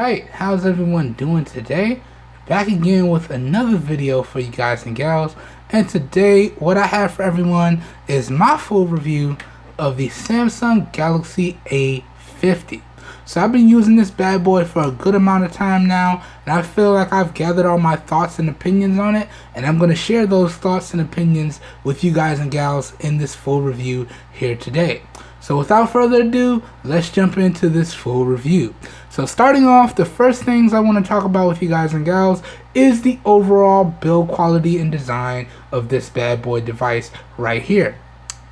Alright, how's everyone doing today? Back again with another video for you guys and gals. And today, what I have for everyone is my full review of the Samsung Galaxy A50. So I've been using this bad boy for a good amount of time now, and I feel like I've gathered all my thoughts and opinions on it, and I'm going to share those thoughts and opinions with you guys and gals in this full review here today. So without further ado, let's jump into this full review. So starting off, the first things I want to talk about with you guys and gals is the overall build quality and design of this bad boy device right here.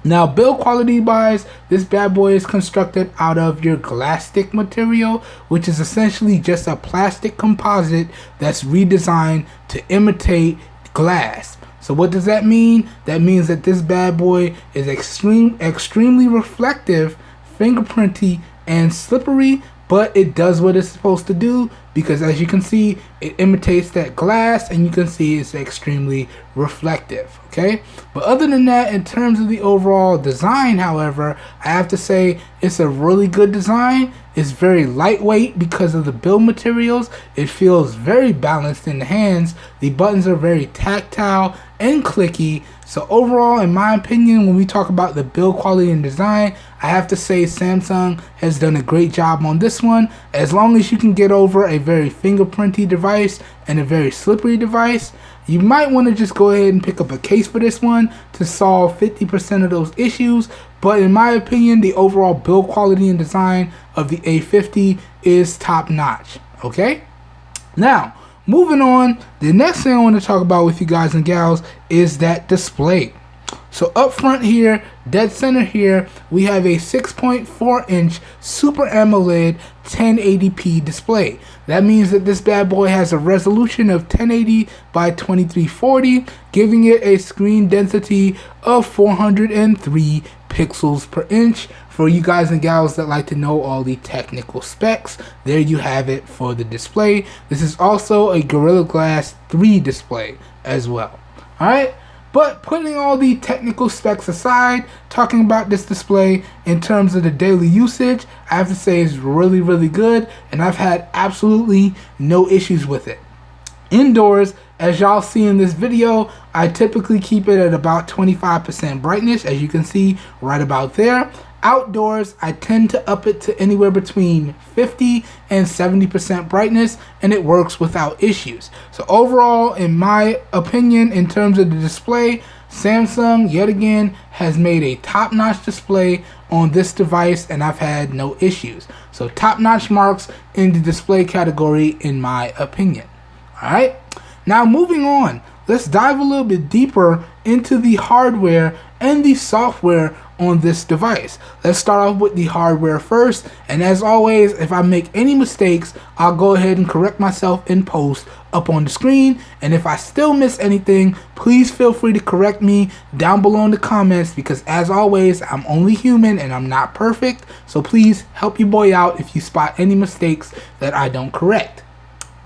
Now, build quality wise, this bad boy is constructed out of your Glastic material, which is essentially just a plastic composite that's redesigned to imitate glass. So what does that mean? That means that this bad boy is extremely reflective, fingerprinty, and slippery, but it does what it's supposed to do, because as you can see, it imitates that glass, and you can see it's extremely reflective, okay? But other than that, in terms of the overall design, however, I have to say it's a really good design. It's very lightweight because of the build materials. It feels very balanced in the hands. The buttons are very tactile and clicky. So overall, in my opinion, when we talk about the build quality and design, I have to say Samsung has done a great job on this one. As long as you can get over a very fingerprinty device and a very slippery device, you might want to just go ahead and pick up a case for this one to solve 50% of those issues. But in my opinion, the overall build quality and design of the A50 is top notch. Okay? Now, moving on, the next thing I want to talk about with you guys and gals is that display. So up front here, dead center here, we have a 6.4 inch Super AMOLED 1080p display. That means that this bad boy has a resolution of 1080 by 2340, giving it a screen density of 403 pixels per inch. For you guys and gals that like to know all the technical specs, there you have it for the display. This is also a Gorilla Glass 3 display as well. Alright? But putting all the technical specs aside, talking about this display in terms of the daily usage, I have to say it's really good, and I've had absolutely no issues with it. Indoors, as y'all see in this video, I typically keep it at about 25% brightness, as you can see right about there. Outdoors, I tend to up it to anywhere between 50 and 70% brightness, and it works without issues. So overall, in my opinion, in terms of the display, Samsung yet again has made a top-notch display on this device, and I've had no issues. So top-notch marks in the display category in my opinion. Alright, now moving on, let's dive a little bit deeper into the hardware and the software on this device. Let's start off with the hardware first, and as always, if I make any mistakes, I'll go ahead and correct myself in post up on the screen, and if I still miss anything, please feel free to correct me down below in the comments, because as always, I'm only human and I'm not perfect, so please help your boy out if you spot any mistakes that I don't correct.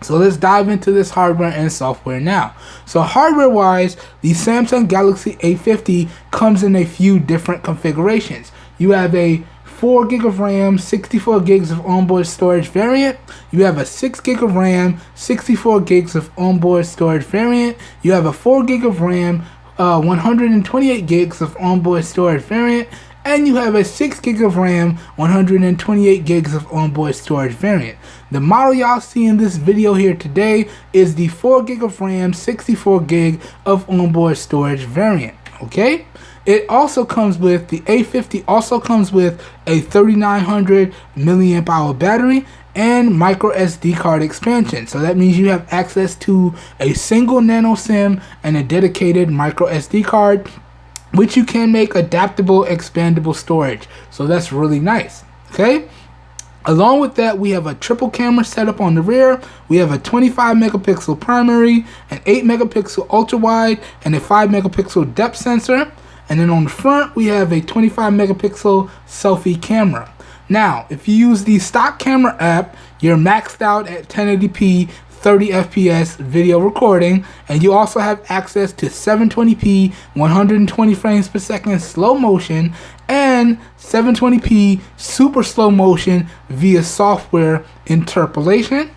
So let's dive into this hardware and software now. So hardware wise, the Samsung Galaxy A50 comes in a few different configurations. You have a 4 GB of RAM, 64 gigs of onboard storage variant. You have a 6 GB of RAM, 64 gigs of onboard storage variant. You have a 4 GB of RAM, 128 gigs of onboard storage variant. And you have a 6 GB of RAM, 128 gigs of onboard storage variant. The model y'all see in this video here today is the 4 GB of RAM, 64 gig of onboard storage variant. Okay? It also comes with, the A50 also comes with a 3900 milliamp hour battery and micro SD card expansion. So that means you have access to a single nano SIM and a dedicated micro SD card, which you can make adaptable, expandable storage. So that's really nice. Okay? Along with that, we have a triple camera setup on the rear. We have a 25 megapixel primary, an 8 megapixel ultra wide, and a 5 megapixel depth sensor. And then on the front, we have a 25 megapixel selfie camera. Now, if you use the stock camera app, you're maxed out at 1080p 30 FPS video recording, and you also have access to 720p 120 frames per second slow motion and 720p super slow motion via software interpolation.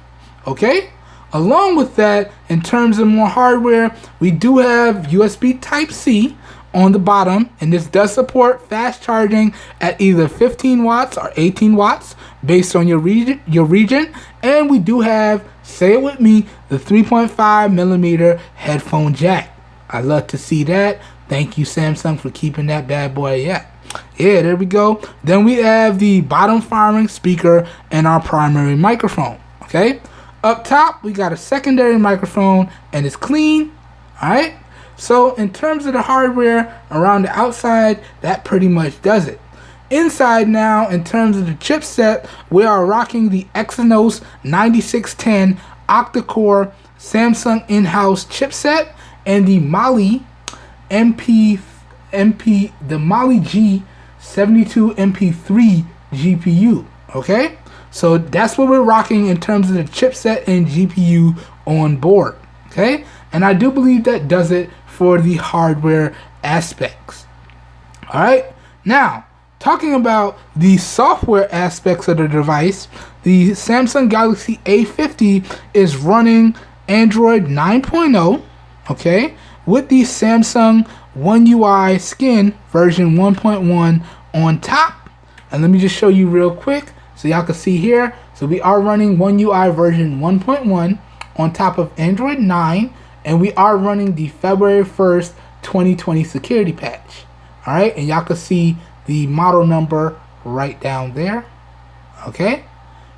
Okay? Along with that, in terms of more hardware, we do have USB Type-C on the bottom, and this does support fast charging at either 15 watts or 18 watts based on your region. And we do have, say it with me, the 3.5 millimeter headphone jack. I love to see that. Thank you, Samsung, for keeping that bad boy up. Yeah, there we go. Then we have the bottom firing speaker and our primary microphone. Okay, up top we got a secondary microphone and it's clean. All right. So in terms of the hardware around the outside, that pretty much does it. Inside now, in terms of the chipset, we are rocking the Exynos 9610 octa-core Samsung in-house chipset and the Mali G72 MP3 GPU. Okay, so that's what we're rocking in terms of the chipset and GPU on board. Okay, and I do believe that does it for the hardware aspects. All right, now talking about the software aspects of the device, the Samsung Galaxy A50 is running Android 9.0, okay, with the Samsung One UI Skin version 1.1 on top. And let me just show you real quick so y'all can see here. So we are running One UI version 1.1 on top of Android 9, and we are running the February 1st 2020 security patch. All right, and y'all can see the model number right down there. Okay,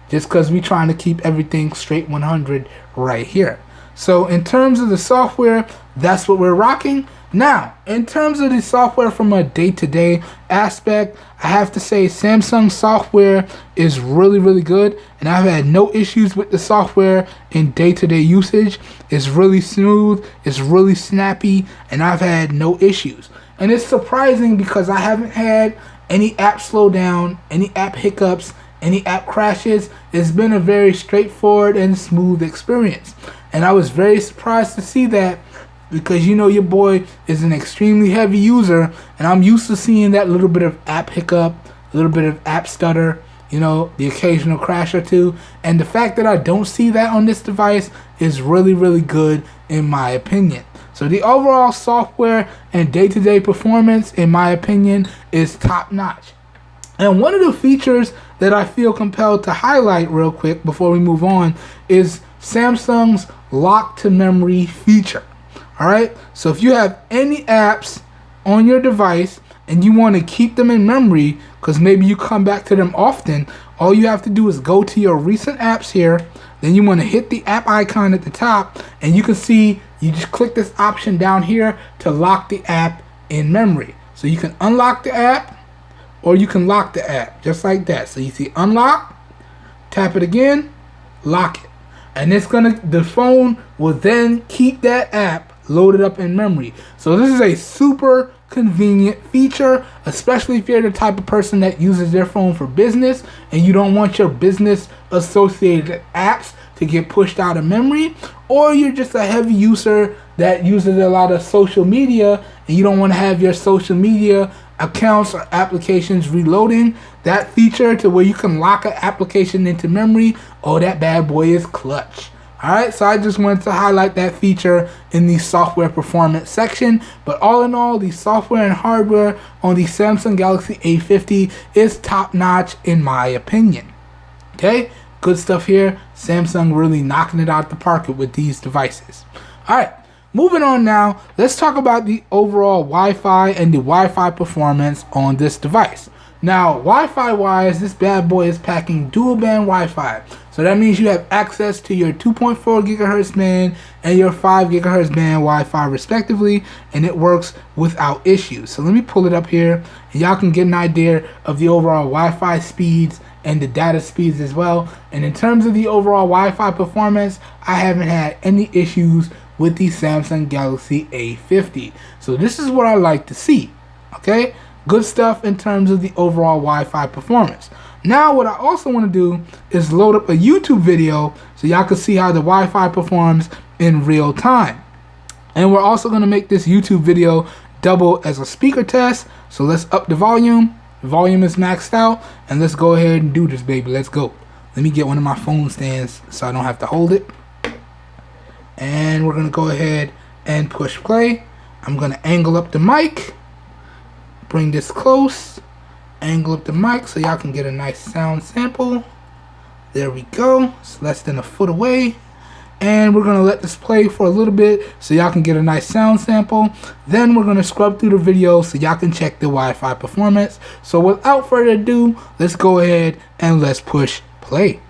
just because we're trying to keep everything straight 100 right here. So in terms of the software, that's what we're rocking. Now, in terms of the software from a day-to-day aspect, I have to say Samsung software is really, really good, and I've had no issues with the software in day-to-day usage. It's really smooth, it's really snappy, and I've had no issues. And it's surprising because I haven't had any app slowdown, any app hiccups, any app crashes. It's been a very straightforward and smooth experience. And I was very surprised to see that, because you know your boy is an extremely heavy user, and I'm used to seeing that little bit of app hiccup, a little bit of app stutter, you know, the occasional crash or two. And the fact that I don't see that on this device is really, really good in my opinion. So the overall software and day-to-day performance, in my opinion, is top-notch. And one of the features that I feel compelled to highlight real quick before we move on is Samsung's lock to memory feature. All right, so if you have any apps on your device and you want to keep them in memory because maybe you come back to them often, all you have to do is go to your recent apps here. Then you want to hit the app icon at the top, and you can see you just click this option down here to lock the app in memory. So you can unlock the app or you can lock the app just like that. So you see unlock, tap it again, lock it. And it's the phone will then keep that app loaded up in memory. So this is a super convenient feature, especially if you're the type of person that uses their phone for business and you don't want your business associated apps to get pushed out of memory, or you're just a heavy user that uses a lot of social media and you don't want to have your social media accounts or applications reloading. That feature to where you can lock an application into memory, oh, that bad boy is clutch. Alright, so I just wanted to highlight that feature in the software performance section. But all in all, the software and hardware on the Samsung Galaxy A50 is top notch in my opinion. Okay, good stuff here. Samsung really knocking it out the park with these devices. Alright, moving on now, let's talk about the overall Wi-Fi and the Wi-Fi performance on this device. Now, Wi-Fi wise, this bad boy is packing dual band Wi-Fi. So that means you have access to your 2.4 gigahertz band and your 5 gigahertz band Wi-Fi respectively, and it works without issues. So let me pull it up here, and y'all can get an idea of the overall Wi-Fi speeds and the data speeds as well. And in terms of the overall Wi-Fi performance, I haven't had any issues with the Samsung Galaxy A50. So this is what I like to see. Okay, good stuff in terms of the overall Wi-Fi performance. Now what I also want to do is load up a YouTube video so y'all can see how the Wi-Fi performs in real time. And we're also going to make this YouTube video double as a speaker test. So let's up the volume. The volume is maxed out, and let's go ahead and do this, baby. Let's go. Let me get one of my phone stands so I don't have to hold it. And we're going to go ahead and push play. I'm going to angle up the mic. Bring this close. Angle up the mic so y'all can get a nice sound sample. There we go. It's less than a foot away. And we're going to let this play for a little bit so y'all can get a nice sound sample. Then we're going to scrub through the video so y'all can check the Wi-Fi performance. So without further ado, let's go ahead and let's push play.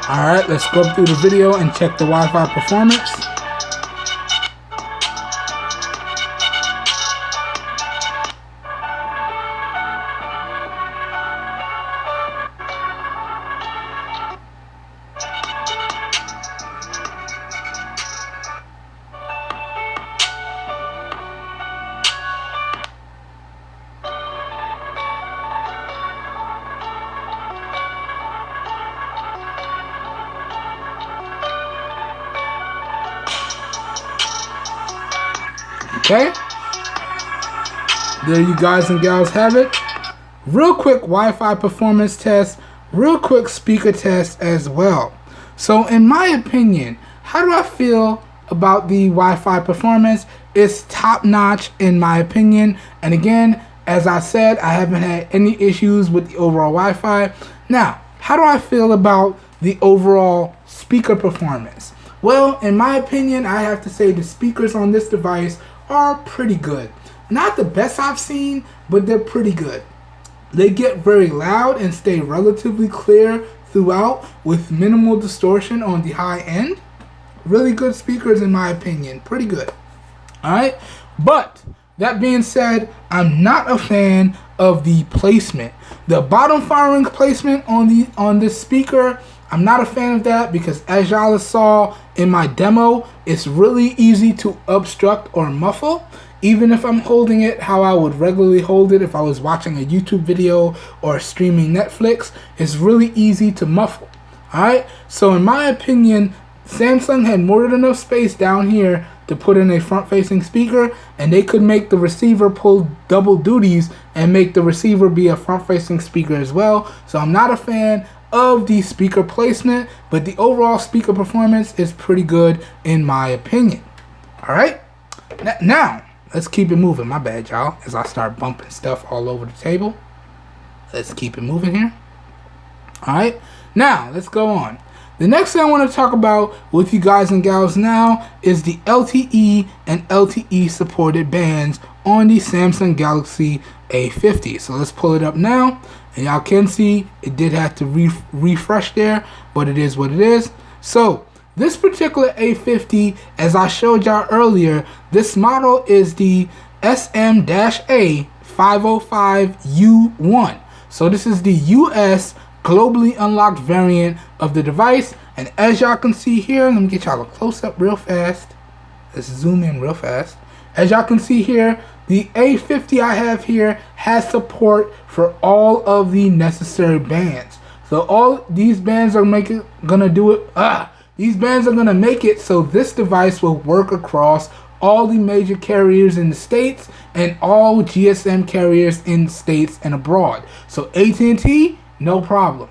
Alright, let's scrub through the video and check the Wi-Fi performance. Okay, there you guys and gals have it. Real quick Wi-Fi performance test, real quick speaker test as well. So in my opinion, how do I feel about the Wi-Fi performance? It's top notch in my opinion. And again, as I said, I haven't had any issues with the overall Wi-Fi. Now, how do I feel about the overall speaker performance? Well, in my opinion, I have to say the speakers on this device are pretty good. Not the best I've seen, but they're pretty good. They get very loud and stay relatively clear throughout with minimal distortion on the high end. Really good speakers in my opinion, pretty good. Alright, but that being said, I'm not a fan of the placement. The bottom firing placement on this speaker, I'm not a fan of that because as y'all saw in my demo, it's really easy to obstruct or muffle. Even if I'm holding it how I would regularly hold it if I was watching a YouTube video or streaming Netflix, it's really easy to muffle. Alright, so in my opinion, Samsung had more than enough space down here to put in a front-facing speaker, and they could make the receiver pull double duties and make the receiver be a front-facing speaker as well. So I'm not a fan of the speaker placement, but the overall speaker performance is pretty good in my opinion. Alright, now let's keep it moving. My bad, y'all, as I start bumping stuff all over the table. Let's keep it moving here. Alright, now let's go on. The next thing I want to talk about with you guys and gals now is the LTE and LTE supported bands on the Samsung Galaxy A50. So let's pull it up now, and y'all can see it did have to refresh there, but it is what it is. So this particular A50, as I showed y'all earlier, this model is the SM-A505U1. So this is the US globally unlocked variant of the device, and as y'all can see here, let me get y'all a close-up real fast. Let's zoom in real fast. As y'all can see here, the A50 I have here has support for all of the necessary bands. So all these bands are gonna do it. These bands are gonna make it so this device will work across all the major carriers in the States and all GSM carriers in the States and abroad. So AT&T, no problem.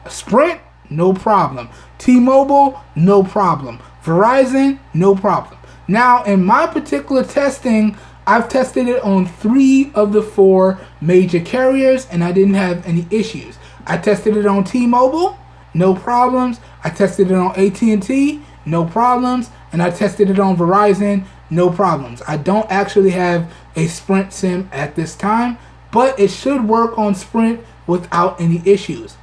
Sprint, no problem. T-Mobile, no problem. Verizon, no problem. Now, in my particular testing, I've tested it on 3 of the 4 major carriers and I didn't have any issues. I tested it on T-Mobile, no problems. I tested it on AT&T, no problems. And I tested it on Verizon, no problems. I don't actually have a Sprint SIM at this time, but it should work on Sprint without any issues.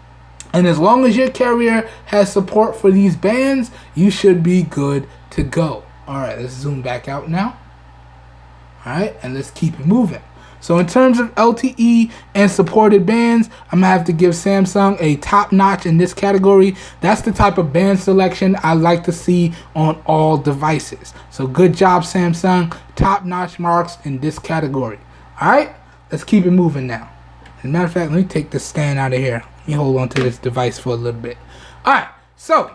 And as long as your carrier has support for these bands, you should be good to go. Alright, let's zoom back out now. Alright, and let's keep it moving. So in terms of LTE and supported bands, I'm going to have to give Samsung a top notch in this category. That's the type of band selection I like to see on all devices. So good job, Samsung. Top notch marks in this category. Alright, let's keep it moving now. As a matter of fact, let me take this stand out of here. Let me hold on to this device for a little bit. Alright, so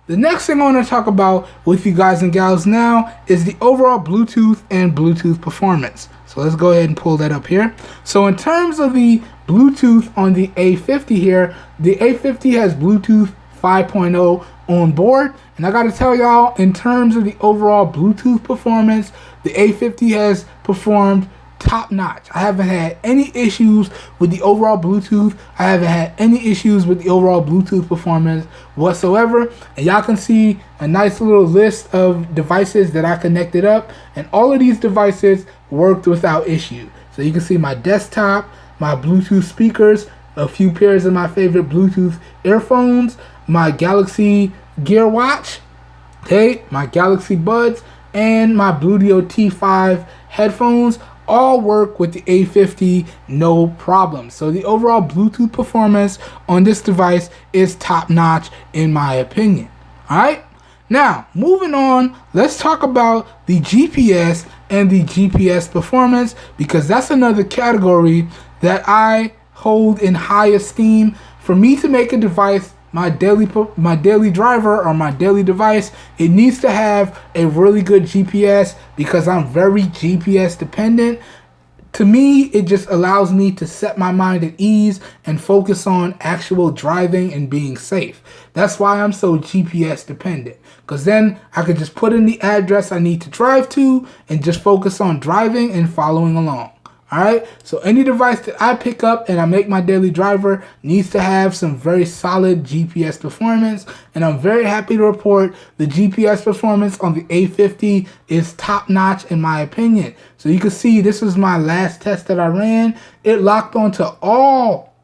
the next thing I want to talk about with you guys and gals now is the overall Bluetooth and Bluetooth performance. So let's go ahead and pull that up here. So in terms of the Bluetooth on the A50 here, the A50 has Bluetooth 5.0 on board. And I got to tell y'all, in terms of the overall Bluetooth performance, the A50 has performed top notch. I haven't had any issues with the overall Bluetooth. I haven't had any issues with the overall Bluetooth performance whatsoever. And y'all can see a nice little list of devices that I connected up, and all of these devices worked without issue. So you can see my desktop, my Bluetooth speakers, a few pairs of my favorite Bluetooth earphones, my Galaxy Gear Watch, okay, my Galaxy Buds, and my Bluetooth T5 headphones. All work with the A50, no problem. So the overall Bluetooth performance on this device is top notch in my opinion. Alright, now moving on, let's talk about the GPS and the GPS performance, because that's another category that I hold in high esteem. For me to make a device my daily driver or my daily device, it needs to have a really good GPS, because I'm very GPS dependent. To me, it just allows me to set my mind at ease and focus on actual driving and being safe. That's why I'm so GPS dependent, because then I could just put in the address I need to drive to and just focus on driving and following along. Alright, so any device that I pick up and I make my daily driver needs to have some very solid GPS performance, and I'm very happy to report the GPS performance on the A50 is top notch in my opinion. So you can see this was my last test that I ran. It locked onto all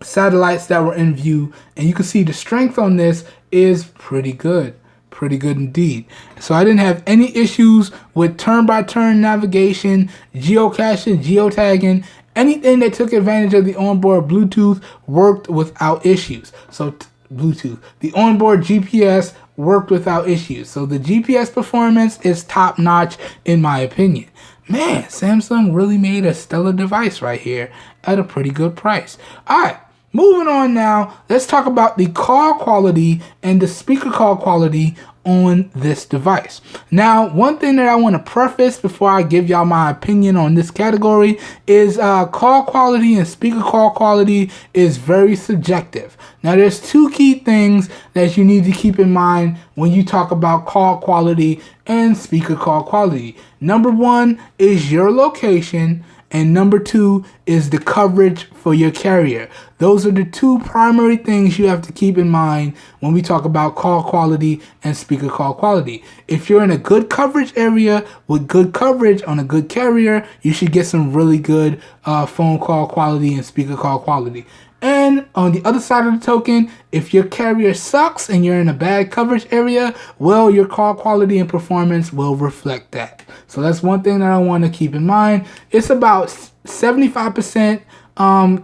satellites that were in view, and you can see the strength on this is pretty good. Pretty good indeed. So I didn't have any issues with turn-by-turn navigation, geocaching, geotagging. Anything that took advantage of the onboard Bluetooth worked without issues. So the onboard GPS worked without issues. So the GPS performance is top-notch in my opinion. Man, Samsung really made a stellar device right here at a pretty good price. Alright. Moving on now, let's talk about the call quality and the speaker call quality on this device. Now, one thing that I want to preface before I give y'all my opinion on this category is call quality and speaker call quality is very subjective. Now, there's 2 key things that you need to keep in mind when you talk about call quality and speaker call quality. Number 1 is your location, and number 2 is the coverage for your carrier. Those are the 2 primary things you have to keep in mind when we talk about call quality and speaker call quality. If you're in a good coverage area with good coverage on a good carrier, you should get some really good phone call quality and speaker call quality. And on the other side of the token, if your carrier sucks and you're in a bad coverage area, well, your call quality and performance will reflect that. So that's one thing that I want to keep in mind. It's about 75%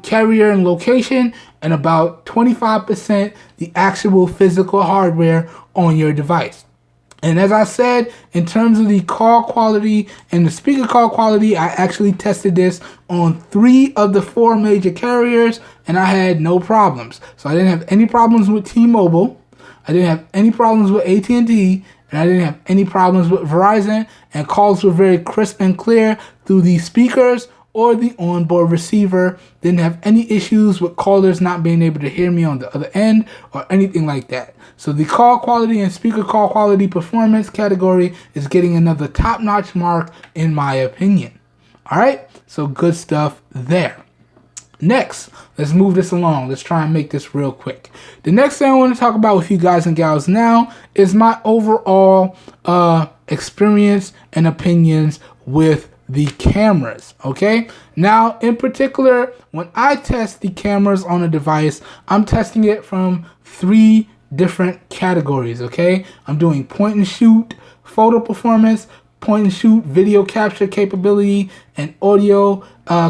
carrier and location, and about 25% the actual physical hardware on your device. And as I said, in terms of the call quality and the speaker call quality, I actually tested this on 3 of the 4 major carriers, and I had no problems. So I didn't have any problems with T-Mobile, I didn't have any problems with AT&T, and I didn't have any problems with Verizon, and calls were very crisp and clear through the speakers or the onboard receiver. Didn't have any issues with callers not being able to hear me on the other end or anything like that. So the call quality and speaker call quality performance category is getting another top-notch mark in my opinion. All right, so good stuff there. Next, let's move this along. Let's try and make this real quick. The next thing I want to talk about with you guys and gals now is my overall experience and opinions with the cameras. Okay, now in particular, when I test the cameras on a device, I'm testing it from 3 different categories. Okay, I'm doing point and shoot photo performance, point and shoot video capture capability, and audio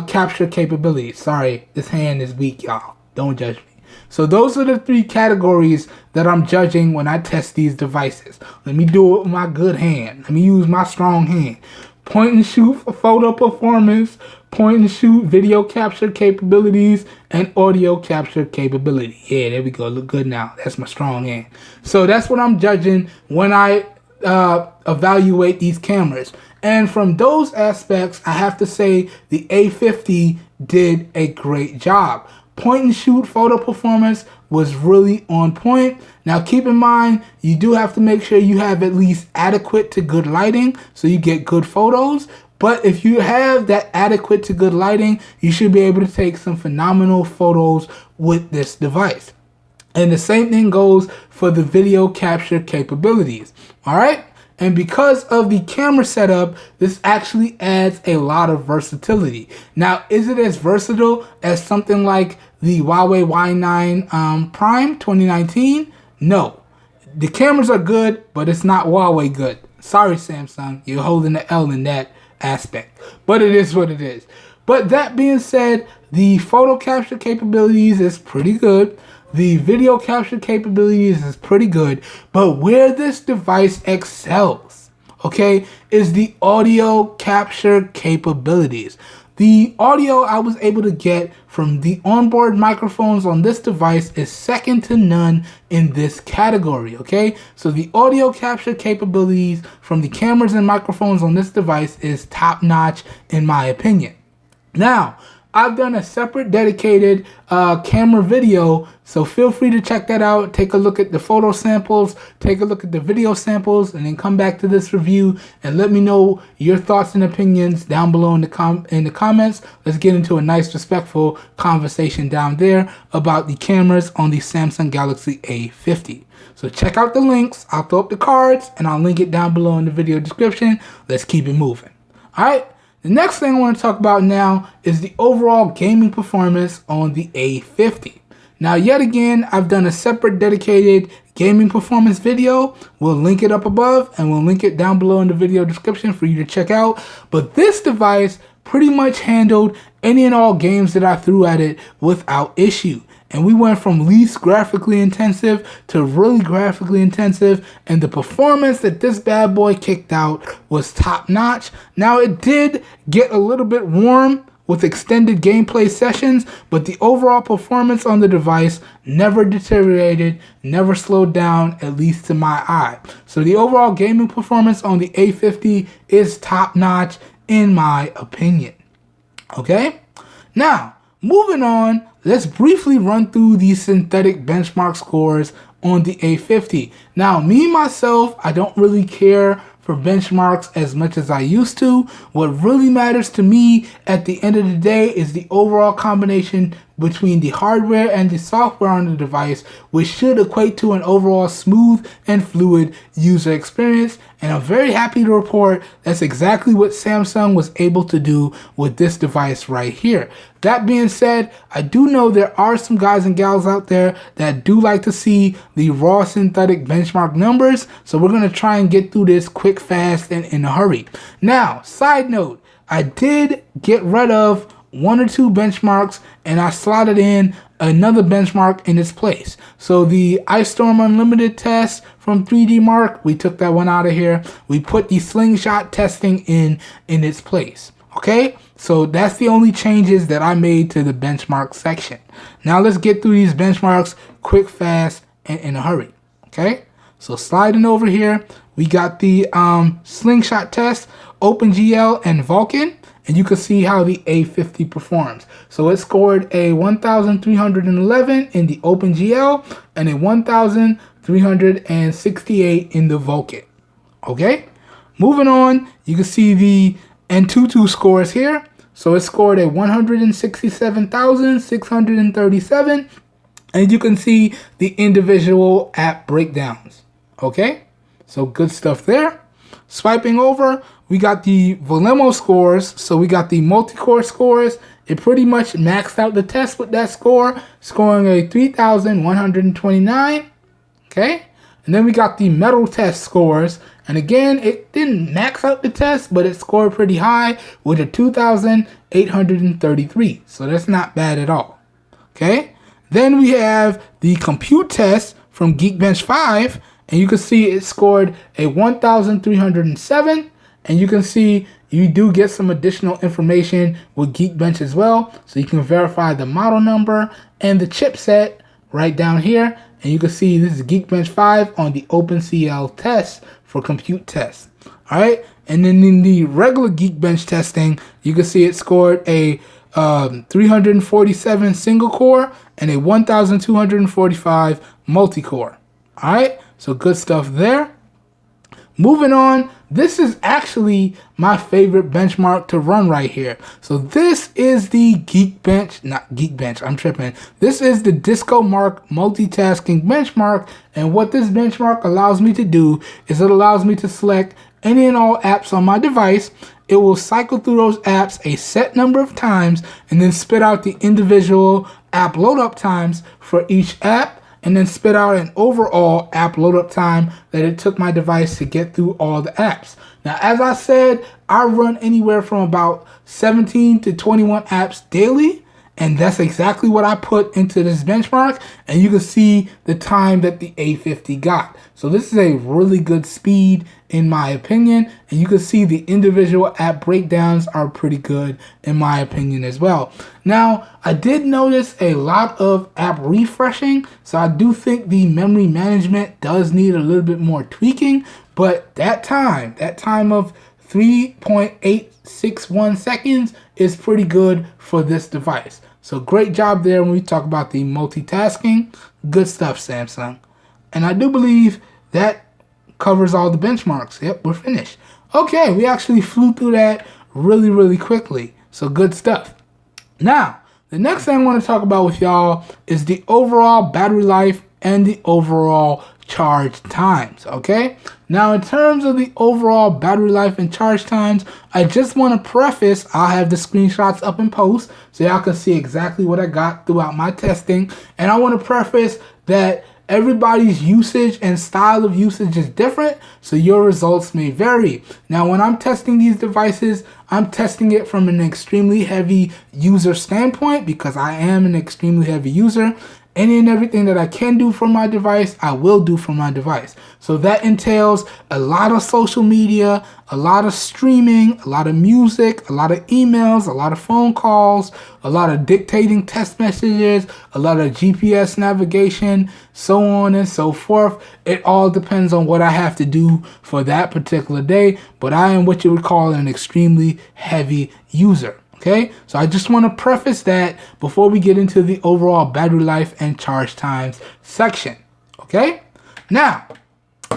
capture capability. Sorry, this hand is weak, y'all. Don't judge me. So those are the 3 categories that I'm judging when I test these devices. Let me do it with my good hand. Let me use my strong hand. Point and shoot for photo performance, point and shoot video capture capabilities, and audio capture capability. Yeah, there we go. Look good now. That's my strong hand. So that's what I'm judging when I evaluate these cameras. And from those aspects, I have to say the A50 did a great job. Point and shoot photo performance was really on point. Now keep in mind, you do have to make sure you have at least adequate to good lighting so you get good photos. But if you have that adequate to good lighting, you should be able to take some phenomenal photos with this device. And the same thing goes for the video capture capabilities. All right. And because of the camera setup, this actually adds a lot of versatility. Now, is it as versatile as something like the Huawei Y9 Prime 2019? No. The cameras are good, but it's not Huawei good. Sorry, Samsung, you're holding the L in that aspect. But it is what it is. But that being said, the photo capture capabilities is pretty good. The video capture capabilities is pretty good, but where this device excels, okay, is the audio capture capabilities. The audio I was able to get from the onboard microphones on this device is second to none in this category, okay? So the audio capture capabilities from the cameras and microphones on this device is top notch in my opinion. Now, I've done a separate dedicated camera video, so feel free to check that out. Take a look at the photo samples, take a look at the video samples, and then come back to this review and let me know your thoughts and opinions down below in the comments. Let's get into a nice, respectful conversation down there about the cameras on the Samsung Galaxy A50. So check out the links. I'll throw up the cards, and I'll link it down below in the video description. Let's keep it moving. All right. The next thing I want to talk about now is the overall gaming performance on the A50. Now, yet again, I've done a separate dedicated gaming performance video. We'll link it up above and we'll link it down below in the video description for you to check out. But this device pretty much handled any and all games that I threw at it without issue. And we went from least graphically intensive to really graphically intensive. And the performance that this bad boy kicked out was top notch. Now, it did get a little bit warm with extended gameplay sessions, but the overall performance on the device never deteriorated, never slowed down, at least to my eye. So the overall gaming performance on the A50 is top notch in my opinion. Okay? Now, moving on, let's briefly run through the synthetic benchmark scores on the A50. Now, me, myself, I don't really care for benchmarks as much as I used to. What really matters to me at the end of the day is the overall combination between the hardware and the software on the device, which should equate to an overall smooth and fluid user experience. And I'm very happy to report that's exactly what Samsung was able to do with this device right here. That being said, I do know there are some guys and gals out there that do like to see the raw synthetic benchmark numbers. So we're going to try and get through this quick, fast, and in a hurry. Now, side note, I did get rid of 1 or 2 benchmarks and I slotted in another benchmark in its place. So the Ice Storm Unlimited test from 3D Mark, we took that one out of here. We put the slingshot testing in its place. Okay, so that's the only changes that I made to the benchmark section. Now let's get through these benchmarks quick, fast, and in a hurry. Okay, so sliding over here, we got the slingshot test, OpenGL, and Vulkan. And you can see how the A50 performs. So it scored a 1,311 in the OpenGL and a 1,368 in the Vulkan. Okay, moving on, you can see the Antutu scores here. So it scored a 167,637. And you can see the individual app breakdowns. Okay, so good stuff there. Swiping over, we got the Volemo scores. So we got the multi-core scores. It pretty much maxed out the test with that score, scoring a 3,129. Okay, and then we got the metal test scores. And again, it didn't max out the test, but it scored pretty high with a 2,833. So that's not bad at all. Okay, then we have the compute test from Geekbench 5. And you can see it scored a 1,307. And you can see you do get some additional information with Geekbench as well. So you can verify the model number and the chipset right down here. And you can see this is Geekbench 5 on the OpenCL test for compute tests. All right. And then in the regular Geekbench testing, you can see it scored a 347 single core and a 1,245 multi-core. All right. So good stuff there. Moving on, this is actually my favorite benchmark to run right here. So this is the This is the Disco Mark multitasking benchmark. And what this benchmark allows me to do is it allows me to select any and all apps on my device. It will cycle through those apps a set number of times and then spit out the individual app load up times for each app, and then spit out an overall app load up time that it took my device to get through all the apps. Now, as I said, I run anywhere from about 17 to 21 apps daily, and that's exactly what I put into this benchmark, and you can see the time that the A50 got. So this is a really good speed in my opinion, and you can see the individual app breakdowns are pretty good in my opinion as well. Now, I did notice a lot of app refreshing, so I do think the memory management does need a little bit more tweaking, but that time of 3.861 seconds is pretty good for this device. So great job there when we talk about the multitasking. Good stuff, Samsung. And I do believe that covers all the benchmarks. Yep, we're finished. Okay, we actually flew through that really quickly. So good stuff. Now, the next thing I want to talk about with y'all is the overall battery life and the overall charge times, okay? Now, in terms of the overall battery life and charge times, I just want to preface, I'll have the screenshots up in post so y'all can see exactly what I got throughout my testing. And I want to preface that everybody's usage and style of usage is different, so your results may vary. Now, when I'm testing these devices, I'm testing it from an extremely heavy user standpoint because I am an extremely heavy user. Any and everything that I can do for my device, I will do for my device. So that entails a lot of social media, a lot of streaming, a lot of music, a lot of emails, a lot of phone calls, a lot of dictating text messages, a lot of GPS navigation, so on and so forth. It all depends on what I have to do for that particular day, but I am what you would call an extremely heavy user. Okay, so I just want to preface that before we get into the overall battery life and charge times section. Okay, now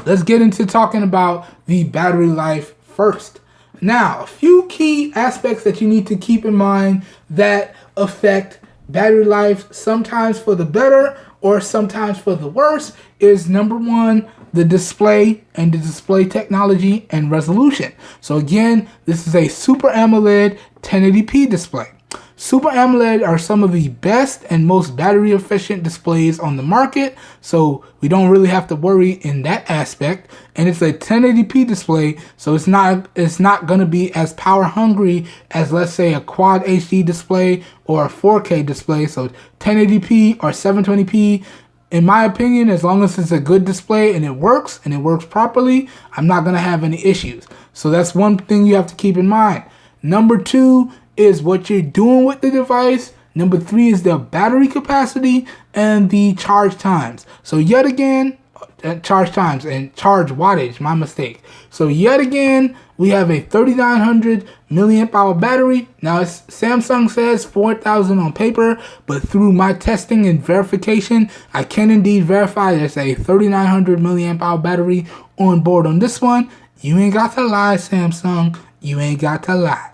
let's get into talking about the battery life first. Now, a few key aspects that you need to keep in mind that affect battery life, sometimes for the better or sometimes for the worse, is number one, the display and the display technology and resolution. So again, this is a Super AMOLED 1080p display. Super AMOLED are some of the best and most battery efficient displays on the market, so we don't really have to worry in that aspect. And it's a 1080p display, so it's not going to be as power hungry as, let's say, a Quad HD display or a 4K display. So 1080p or 720p, in my opinion, as long as it's a good display and it works properly, I'm not going to have any issues. So that's one thing you have to keep in mind. Number two is what you're doing with the device. Number three is the battery capacity and the charge times. So yet again, charge times and charge wattage, my mistake. So yet again, we have a 3900 milliamp hour battery. Now, Samsung says 4000 on paper, but through my testing and verification, I can indeed verify there's a 3900 milliamp hour battery on board on this one. You ain't got to lie, Samsung. You ain't got to lie.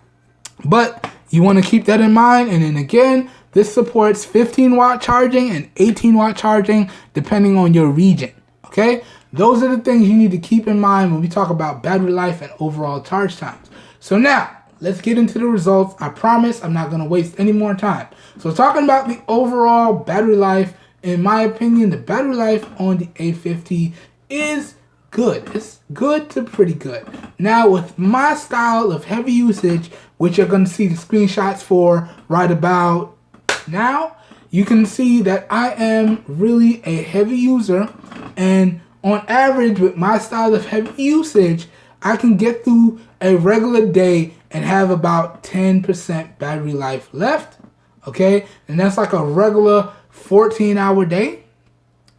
But You want to keep that in mind. And then again, this supports 15-watt charging and 18-watt charging depending on your region. Okay, those are the things you need to keep in mind when we talk about battery life and overall charge times. So now, let's get into the results. I promise I'm not going to waste any more time. So talking about the overall battery life, in my opinion, the battery life on the A50 is good. It's good to pretty good. Now, with my style of heavy usage, which you're going to see the screenshots for right about now, you can see that I am really a heavy user. And on average, with my style of heavy usage, I can get through a regular day and have about 10% battery life left. Okay, and that's like a regular 14-hour day.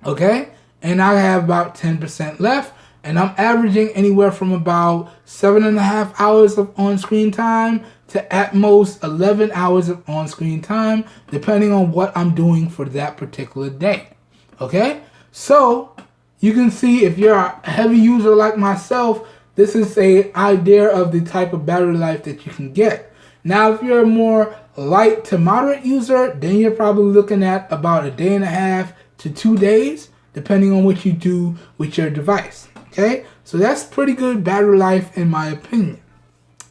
Okay, and I have about 10% left, and I'm averaging anywhere from about 7.5 hours of on-screen time to at most 11 hours of on-screen time, depending on what I'm doing for that particular day. Okay, so you can see if you're a heavy user like myself, this is an idea of the type of battery life that you can get. Now, if you're a more light to moderate user, then you're probably looking at about a day and a half to 2 days, depending on what you do with your device. Okay, so that's pretty good battery life in my opinion.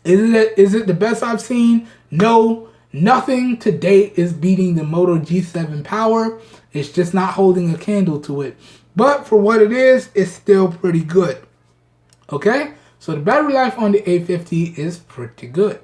Is it the best I've seen? No, nothing to date is beating the Moto G7 Power. It's just not holding a candle to it. But for what it is, it's still pretty good. Okay, so the battery life on the A50 is pretty good.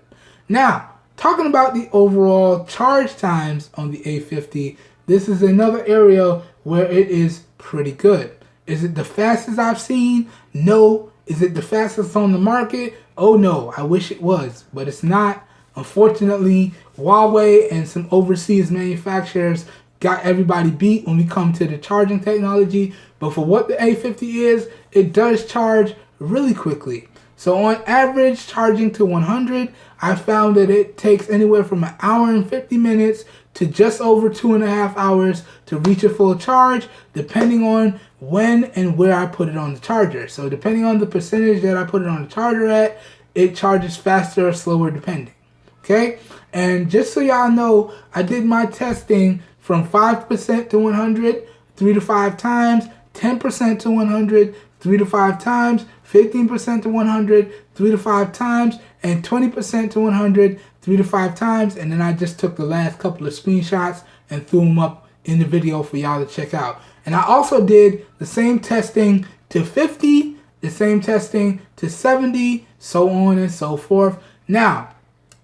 Now, talking about the overall charge times on the A50, this is another area where it is pretty good. Is it the fastest I've seen? No. Is it the fastest on the market? Oh no, I wish it was, but it's not. Unfortunately, Huawei and some overseas manufacturers got everybody beat when we come to the charging technology. But for what the A50 is, it does charge really quickly. So on average, charging to 100, I found that it takes anywhere from 1 hour and 50 minutes to just over 2.5 hours to reach a full charge, depending on when and where I put it on the charger. So depending on the percentage that I put it on the charger at, it charges faster or slower depending. Okay, and just so y'all know, I did my testing from 5% to 100 3 to 5 times, 10% to 100 3 to 5 times, 15% to 100 3 to 5 times, and 20% to 100 3 to 5 times. And then I just took the last couple of screenshots and threw them up in the video for y'all to check out. And I also did the same testing to 50, the same testing to 70, so on and so forth. Now,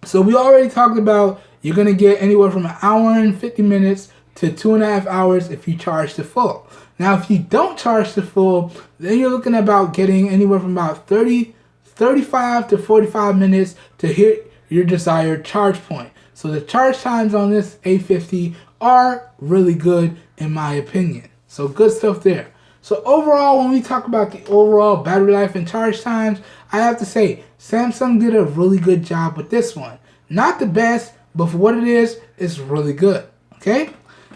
so we already talked about you're going to get anywhere from 1 hour and 50 minutes to 2.5 hours if you charge to full. Now, if you don't charge to full, then you're looking at about getting anywhere from about 35 to 45 minutes to hit your desired charge point. So the charge times on this A50 are really good in my opinion. So good stuff there. So overall, when we talk about the overall battery life and charge times, I have to say Samsung did a really good job with this one. Not the best, but for what it is, it's really good. Okay?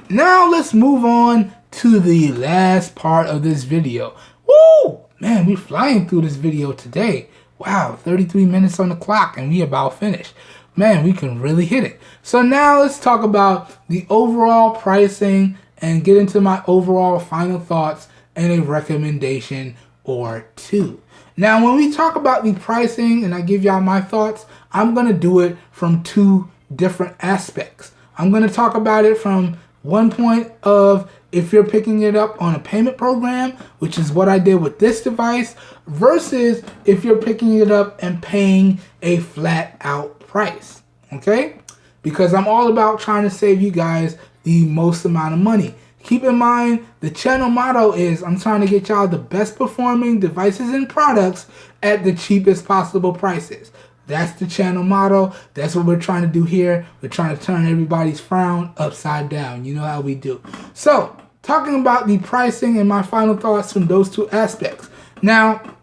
Now let's move on to the last part of this video. Woo! Man, we're flying through this video today. Wow, 33 minutes on the clock and we about finished. Man, we can really hit it. So now let's talk about the overall pricing and get into my overall final thoughts and a recommendation or two. Now, when we talk about the pricing and I give y'all my thoughts, I'm going to do it from 2 different aspects. I'm going to talk about it from one point of if you're picking it up on a payment program, which is what I did with this device, versus if you're picking it up and paying a flat out price. Okay? Because I'm all about trying to save you guys the most amount of money. Keep in mind, the channel motto is I'm trying to get y'all the best performing devices and products at the cheapest possible prices. That's the channel motto. That's what we're trying to do here. We're trying to turn everybody's frown upside down. You know how we do. So, talking about the pricing and my final thoughts from those 2 aspects. Now,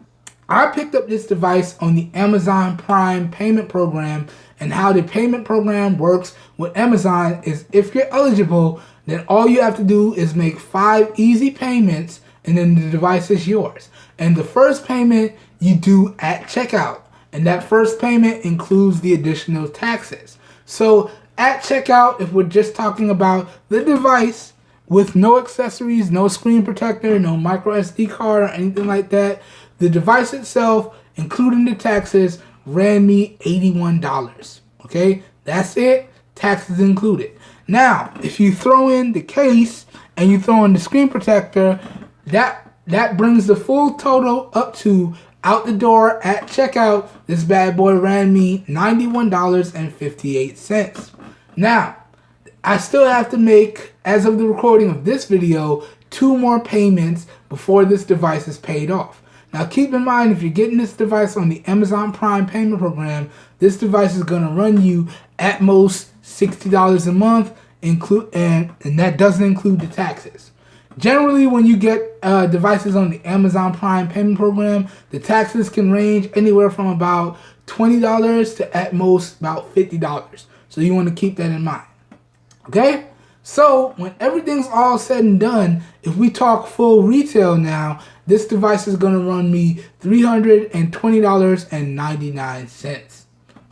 I picked up this device on the Amazon Prime payment program, and how the payment program works with Amazon is if you're eligible, then all you have to do is make 5 easy payments and then the device is yours. And the first payment you do at checkout. And that first payment includes the additional taxes. So at checkout, if we're just talking about the device with no accessories, no screen protector, no micro SD card or anything like that, the device itself, including the taxes, ran me $81. Okay, that's it, taxes included. Now, if you throw in the case and you throw in the screen protector, that brings the full total up to, out the door at checkout, this bad boy ran me $91.58. Now, I still have to make, as of the recording of this video, 2 more payments before this device is paid off. Now keep in mind, if you're getting this device on the Amazon Prime payment program, this device is going to run you at most $60 a month, and that doesn't include the taxes. Generally, when you get devices on the Amazon Prime payment program, the taxes can range anywhere from about $20 to at most about $50. So you want to keep that in mind. Okay? So when everything's all said and done, if we talk full retail now, this device is going to run me $320.99.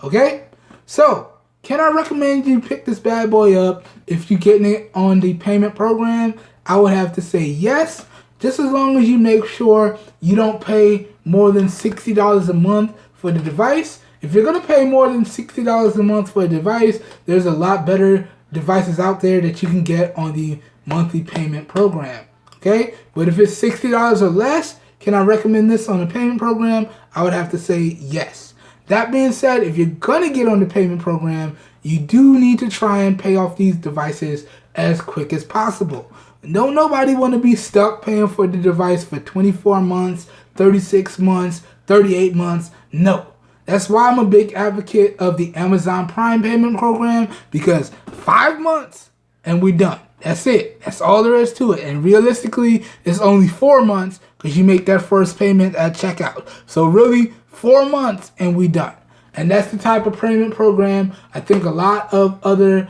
Okay? So, can I recommend you pick this bad boy up if you're getting it on the payment program? I would have to say yes, just as long as you make sure you don't pay more than $60 a month for the device. If you're going to pay more than $60 a month for a device, there's a lot better devices out there that you can get on the monthly payment program. Okay? But if it's $60 or less, can I recommend this on the payment program? I would have to say yes. That being said, if you're going to get on the payment program, you do need to try and pay off these devices as quick as possible. Don't nobody want to be stuck paying for the device for 24 months, 36 months, 38 months. No. That's why I'm a big advocate of the Amazon Prime payment program, because 5 months and we're done. That's it. That's all there is to it. And realistically, it's only 4 months because you make that first payment at checkout. So really, 4 months and we're done. And that's the type of payment program I think a lot of other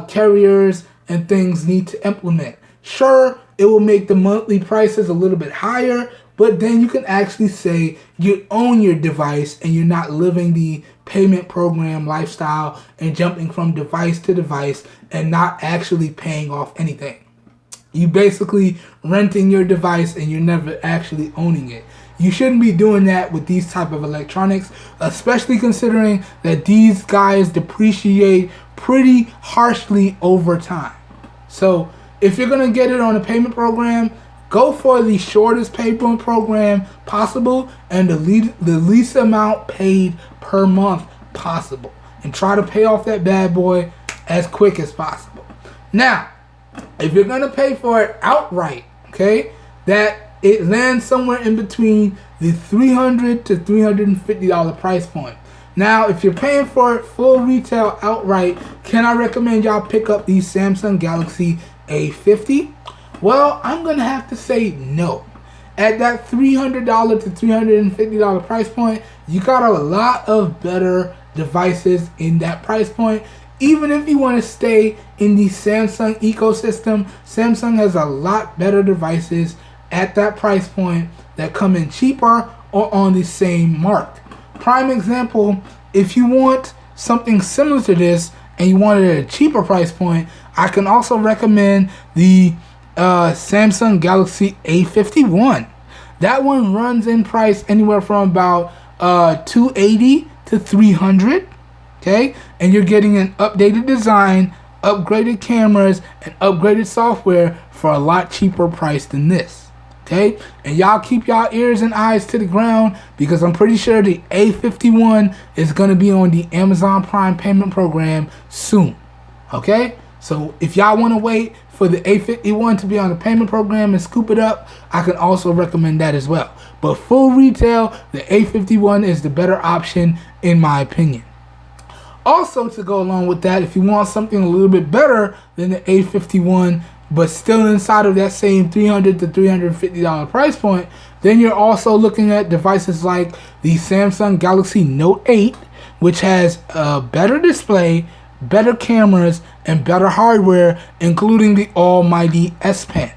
carriers and things need to implement. Sure, it will make the monthly prices a little bit higher, but then you can actually say you own your device and you're not living the payment program lifestyle and jumping from device to device and not actually paying off anything. You basically renting your device and you're never actually owning it. You shouldn't be doing that with these type of electronics, especially considering that these guys depreciate pretty harshly over time. So if you're going to get it on a payment program, go for the shortest payment program possible and the least amount paid per month possible. And try to pay off that bad boy as quick as possible. Now, if you're going to pay for it outright, okay, that it lands somewhere in between the $300 to $350 price point. Now, if you're paying for it full retail outright, can I recommend y'all pick up the Samsung Galaxy A50? Well, I'm going to have to say no. At that $300 to $350 price point, you got a lot of better devices in that price point. Even if you want to stay in the Samsung ecosystem, Samsung has a lot better devices at that price point that come in cheaper or on the same mark. Prime example, if you want something similar to this and you want it at a cheaper price point, I can also recommend the Samsung Galaxy A51. That one runs in price anywhere from about $280 to $300. Okay, and you're getting an updated design, upgraded cameras, and upgraded software for a lot cheaper price than this. Okay, and y'all keep y'all ears and eyes to the ground because I'm pretty sure the A51 is going to be on the Amazon Prime payment program soon. Okay, so if y'all want to wait for the A51 to be on the payment program and scoop it up, I can also recommend that as well. But full retail, the A51 is the better option in my opinion. Also, to go along with that, if you want something a little bit better than the A51, but still inside of that same $300 to $350 price point, then you're also looking at devices like the Samsung Galaxy Note 8, which has a better display, better cameras, and better hardware, including the almighty S Pen.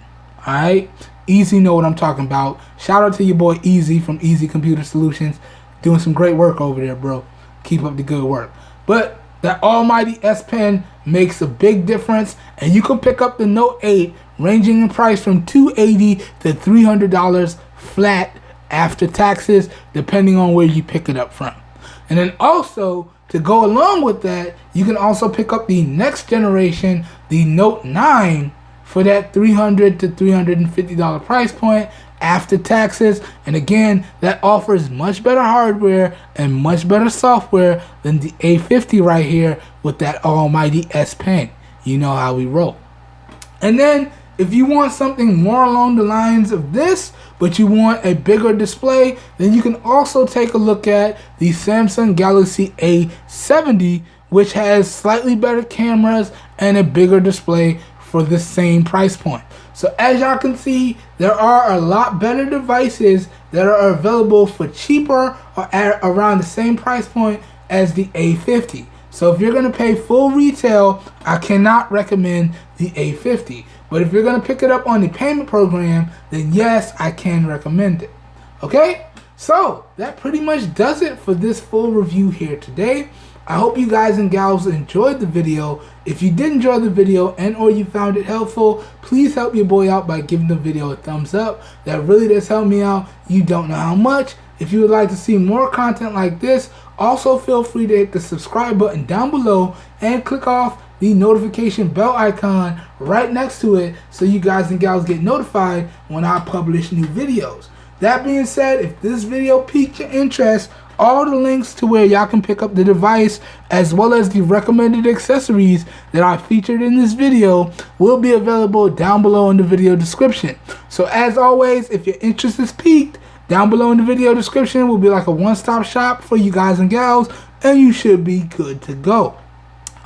Alright? Easy know what I'm talking about. Shout out to your boy Easy from Easy Computer Solutions. Doing some great work over there, bro. Keep up the good work. But that almighty S Pen makes a big difference, and you can pick up the Note 8 ranging in price from $280 to $300 flat after taxes, depending on where you pick it up from. And then also, to go along with that, you can also pick up the next generation, the Note 9, for that $300 to $350 price point after taxes. And again, that offers much better hardware and much better software than the A50 right here with that almighty S Pen. You know how we roll. And then if you want something more along the lines of this, but you want a bigger display, then you can also take a look at the Samsung Galaxy A70, which has slightly better cameras and a bigger display for the same price point. So as y'all can see, there are a lot better devices that are available for cheaper or at around the same price point as the A50. So if you're going to pay full retail, I cannot recommend the A50. But if you're going to pick it up on the payment program, then yes, I can recommend it. Okay? So that pretty much does it for this full review here today. I hope you guys and gals enjoyed the video. If you did enjoy the video and or you found it helpful, please help your boy out by giving the video a thumbs up. That really does help me out. You don't know how much. If you would like to see more content like this, also feel free to hit the subscribe button down below and click off the notification bell icon right next to it so you guys and gals get notified when I publish new videos. That being said, if this video piqued your interest, all the links to where y'all can pick up the device as well as the recommended accessories that I featured in this video will be available down below in the video description. So as always, if your interest is piqued, down below in the video description will be like a one-stop shop for you guys and gals, and you should be good to go.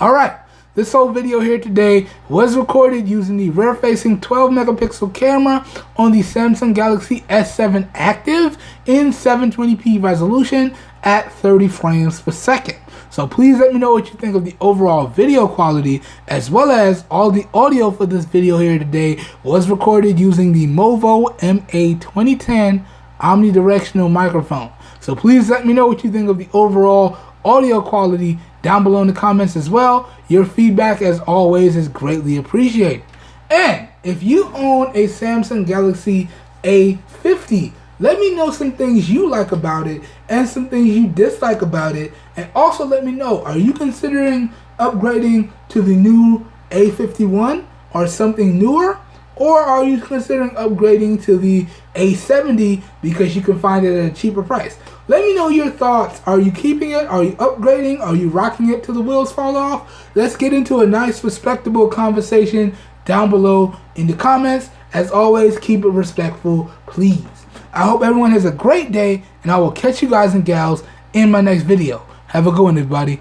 Alright, this whole video here today was recorded using the rear-facing 12 megapixel camera on the Samsung Galaxy S7 Active in 720p resolution at 30 frames per second. So please let me know what you think of the overall video quality, as well as all the audio for this video here today was recorded using the Movo MA2010 omnidirectional microphone. So please let me know what you think of the overall audio quality down below in the comments as well. Your feedback, as always, is greatly appreciated. And if you own a Samsung Galaxy A50, let me know some things you like about it and some things you dislike about it. And also let me know, are you considering upgrading to the new A51 or something newer? Or are you considering upgrading to the A70 because you can find it at a cheaper price? Let me know your thoughts. Are you keeping it? Are you upgrading? Are you rocking it till the wheels fall off? Let's get into a nice, respectable conversation down below in the comments. As always, keep it respectful, please. I hope everyone has a great day, and I will catch you guys and gals in my next video. Have a good one, everybody.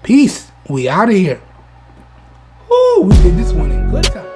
Peace. We out of here. Woo, we did this one in good time.